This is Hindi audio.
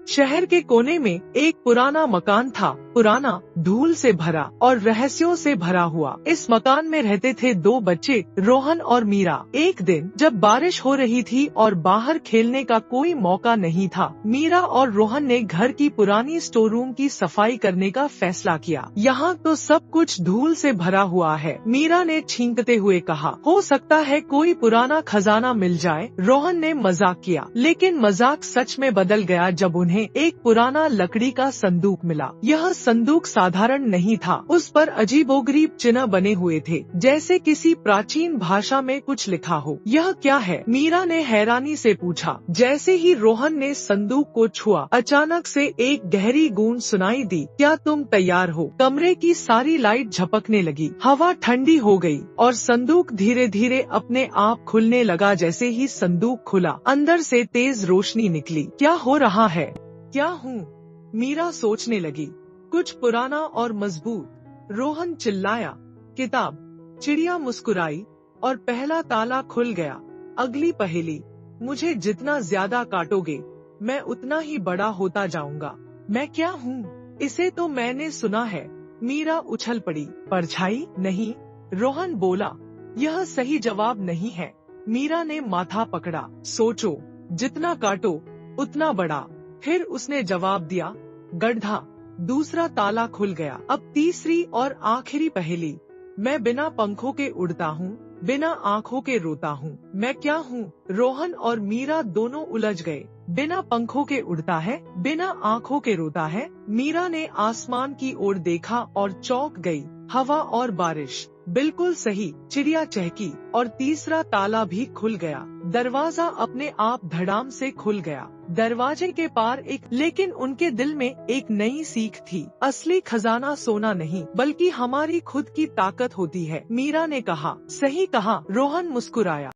शहर के कोने में एक पुराना मकान था, पुराना, धूल से भरा और रहस्यों से भरा हुआ। इस मकान में रहते थे दो बच्चे, रोहन और मीरा। एक दिन जब बारिश हो रही थी और बाहर खेलने का कोई मौका नहीं था, मीरा और रोहन ने घर की पुरानी स्टोर रूम की सफाई करने का फैसला किया। यहाँ तो सब कुछ धूल से भरा हुआ है, मीरा ने छींकते हुए कहा। हो सकता है कोई पुराना खजाना मिल जाए, रोहन ने मजाक किया। लेकिन मजाक सच में बदल गया जब उन्हें एक पुराना लकड़ी का संदूक मिला। यह संदूक साधारण नहीं था, उस पर अजीबोगरीब चिन्ह बने हुए थे, जैसे किसी प्राचीन भाषा में कुछ लिखा हो। यह क्या है? मीरा ने हैरानी से पूछा। जैसे ही रोहन ने संदूक को छुआ, अचानक से एक गहरी गूंज सुनाई दी। क्या तुम तैयार हो? कमरे की सारी लाइट झपकने लगी, हवा ठंडी हो गई और संदूक धीरे धीरे अपने आप खुलने लगा। जैसे ही संदूक खुला, अंदर से तेज रोशनी निकली। क्या हो रहा है? क्या हूँ? मीरा सोचने लगी। कुछ पुराना और मजबूत, रोहन चिल्लाया। किताब। चिड़िया मुस्कुराई और पहला ताला खुल गया। अगली पहेली। मुझे जितना ज्यादा काटोगे, मैं उतना ही बड़ा होता जाऊंगा। मैं क्या हूँ? इसे तो मैंने सुना है। मीरा उछल पड़ी। परछाई? नहीं, रोहन बोला। यह सही जवाब नहीं है। मीरा ने माथा पकड़ा। सोचो, जितना काटो उतना बड़ा। फिर उसने जवाब दिया, गड्ढा। दूसरा ताला खुल गया। अब तीसरी और आखिरी पहेली। मैं बिना पंखों के उड़ता हूँ, बिना आँखों के रोता हूँ। मैं क्या हूँ? रोहन और मीरा दोनों उलझ गए। बिना पंखों के उड़ता है, बिना आँखों के रोता है। मीरा ने आसमान की ओर देखा और चौंक गई। हवा और बारिश। बिल्कुल सही, चिड़िया चहकी और तीसरा ताला भी खुल गया। दरवाजा अपने आप धड़ाम से खुल गया। दरवाजे के पार लेकिन उनके दिल में एक नई सीख थी। असली खजाना सोना नहीं, बल्कि हमारी खुद की ताकत होती है। मीरा ने कहा। सही कहा, रोहन मुस्कुराया।